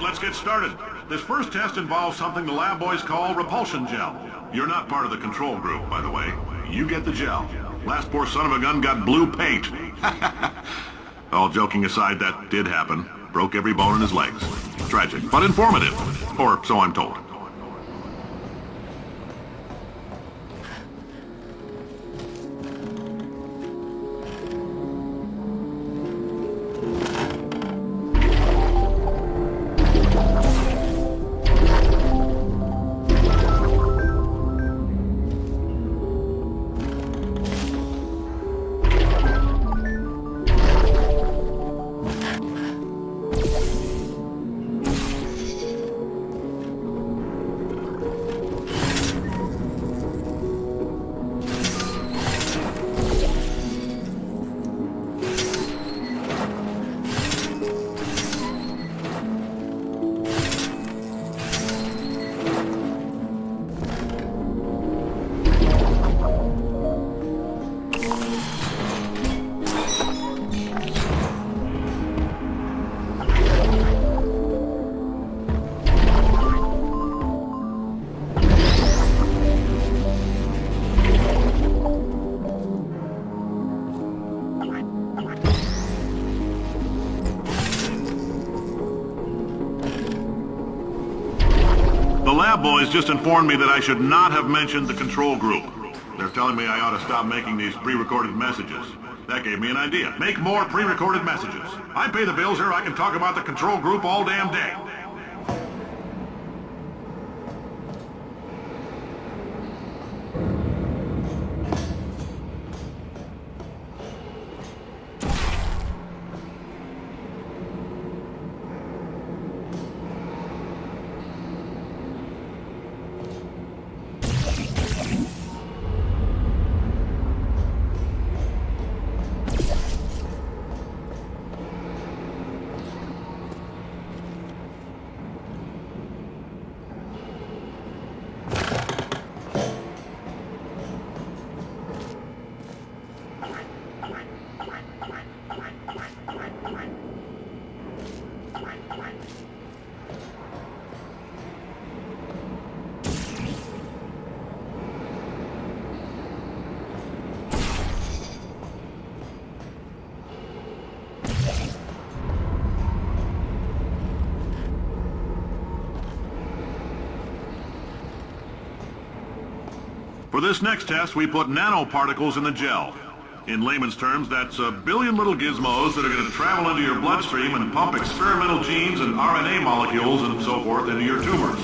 right, let's get started. This first test involves something the lab boys call repulsion gel. You're not part of the control group, by the way. You get the gel. Last poor son of a gun got blue paint. All joking aside, that did happen. Broke every bone in his legs. Tragic, but informative. Or so I'm told. The lab boys just informed me that I should not have mentioned the control group. They're telling me I ought to stop making these pre-recorded messages. That gave me an idea. Make more pre-recorded messages. I pay the bills here, I can talk about the control group all damn day. For this next test, we put nanoparticles in the gel. In layman's terms, that's a billion little gizmos that are going to travel into your bloodstream and pump experimental genes and RNA molecules and so forth into your tumors.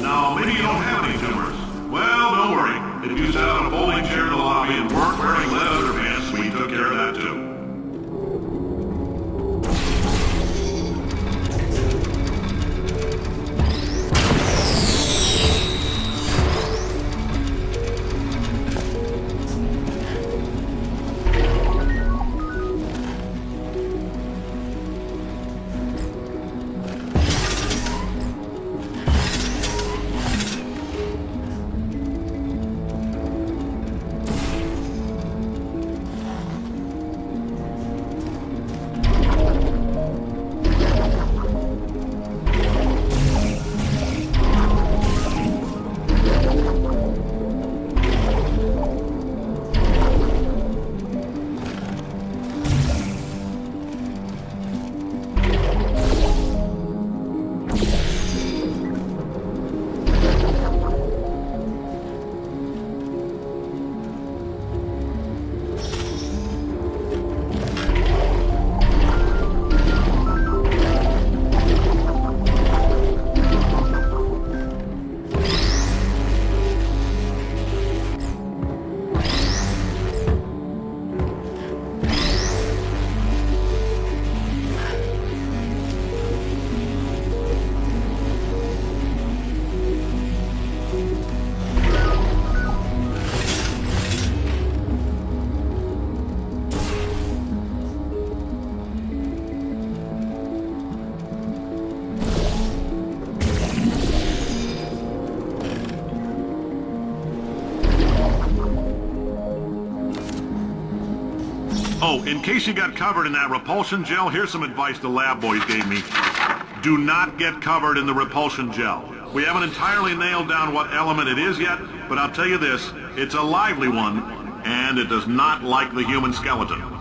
Now, maybe you don't have any tumors. Well, don't worry. If you sat on a folding chair in the lobby and weren't wearing lead underpants, we took care of that too. Oh, in case you got covered in that repulsion gel, here's some advice the lab boys gave me. do not get covered in the repulsion gel. We haven't entirely nailed down what element it is yet, but I'll tell you this, it's a lively one, and it does not like the human skeleton.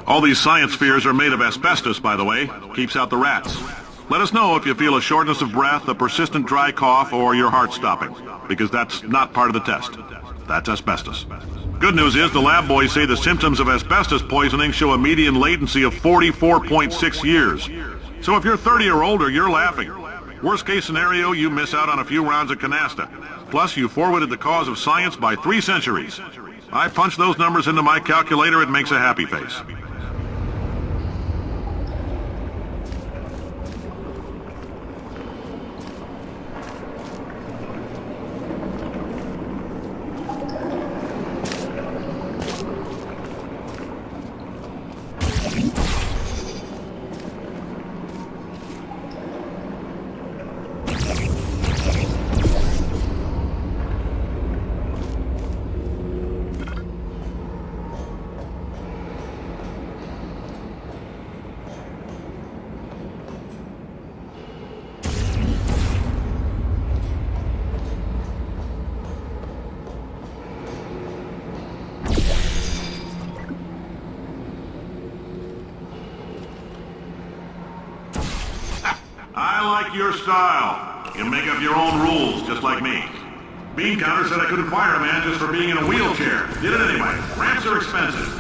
All these science spheres are made of asbestos, by the way. Keeps out the rats. Let us know if you feel a shortness of breath, a persistent dry cough, or your heart stopping, because that's not part of the test. That's asbestos. Good news is the lab boys say the symptoms of asbestos poisoning show a median latency of 44.6 years. So if you're 30 or older, you're laughing. Worst case scenario, you miss out on a few rounds of canasta. Plus, you forwarded the cause of science by 3 centuries. I punch those numbers into my calculator, it makes a happy face. I like your style. You make up your own rules, just like me. Bean Counter said I couldn't fire a man just for being in a wheelchair. Did it anyway. Ramps are expensive.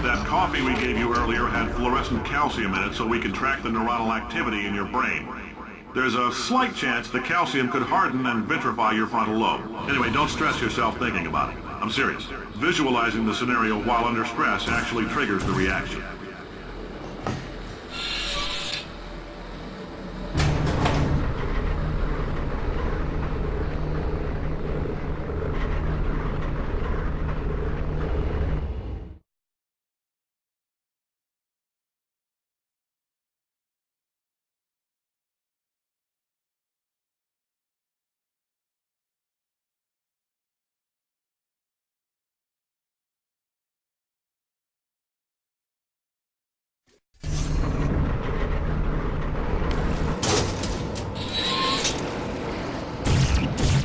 That coffee we gave you earlier had fluorescent calcium in it so we can track the neuronal activity in your brain. There's a slight chance the calcium could harden and vitrify your frontal lobe. Anyway, don't stress yourself thinking about it. I'm serious. Visualizing the scenario while under stress actually triggers the reaction.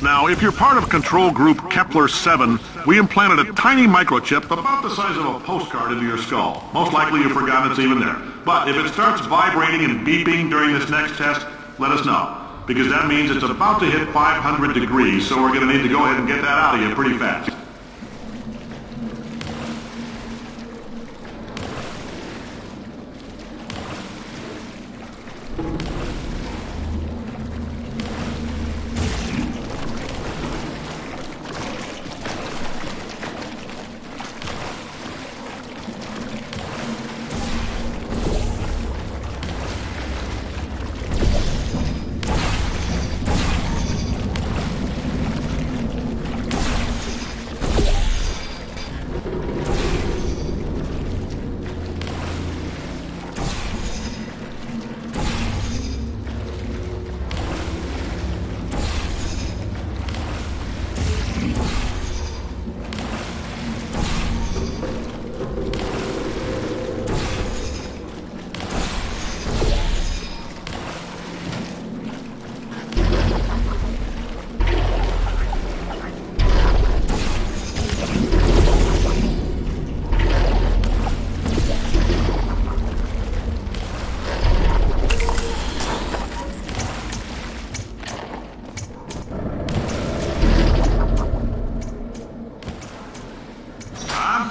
Now, if you're part of Control Group Kepler-7, we implanted a tiny microchip about the size of a postcard into your skull. Most likely you've forgotten it's even there. But if it starts vibrating and beeping during this next test, let us know. Because that means it's about to hit 500 degrees, so we're going to need to go ahead and get that out of you pretty fast.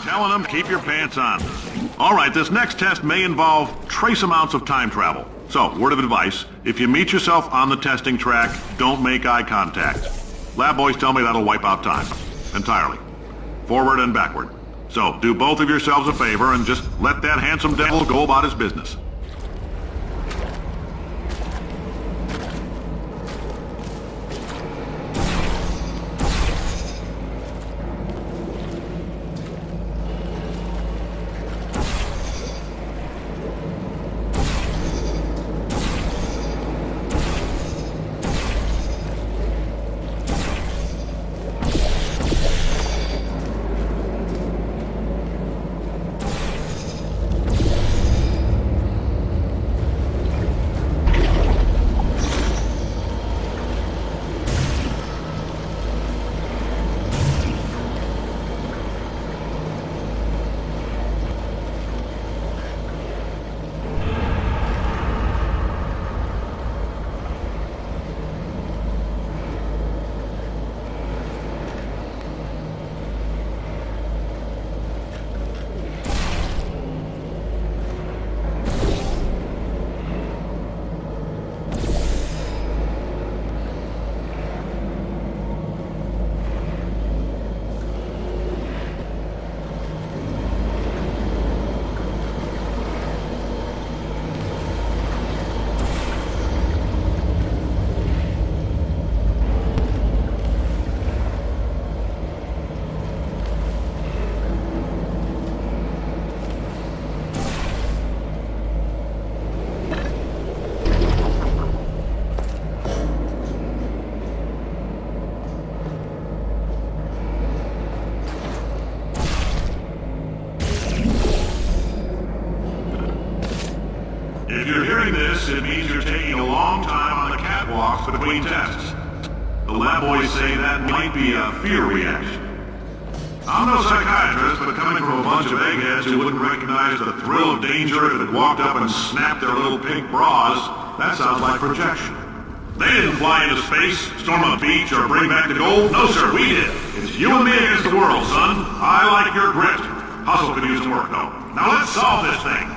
Telling them, keep your pants on. All right, this next test may involve trace amounts of time travel. So, word of advice, if you meet yourself on the testing track, don't make eye contact. Lab boys tell me that'll wipe out time. Entirely. Forward and backward. So, do both of yourselves a favor and just let that handsome devil go about his business. If you're hearing this, it means you're taking a long time on the catwalks between tests. The lab boys say that might be a fear reaction. I'm no psychiatrist, but coming from a bunch of eggheads who wouldn't recognize the thrill of danger if it walked up and snapped their little pink bras, that sounds like projection. They didn't fly into space, storm a beach, or bring back the gold. No, sir, we did. It's you and me against the world, son. I like your grit. Hustle could use some work, though. Now let's solve this thing.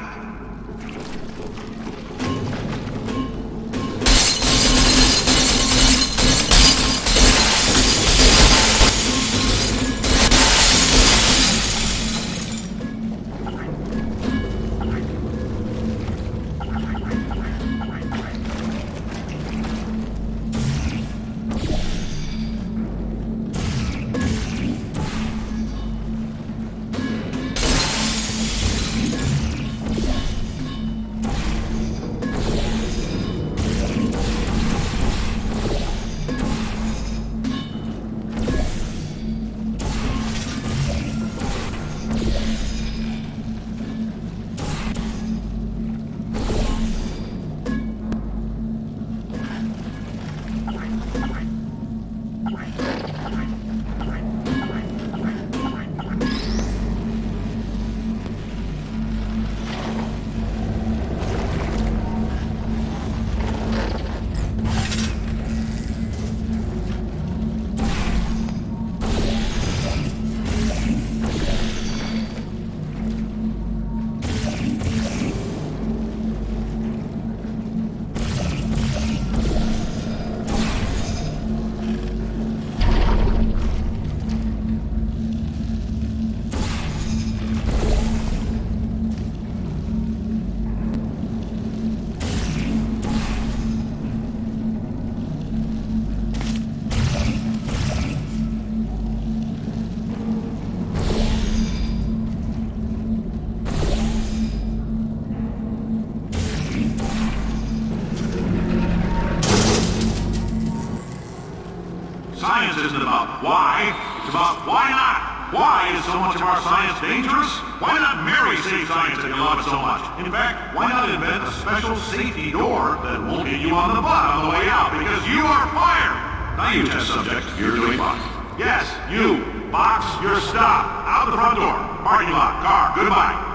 science isn't about why, it's about why not. Why is so much of our science dangerous? Why not marry safe science if you love it so much? In fact, why not invent a special safety door that won't hit you on the butt on the way out because you are fired? Now you test subject, you're doing fine. Yes, you. Box your stuff. Out the front door. Parking lot. Car. Goodbye.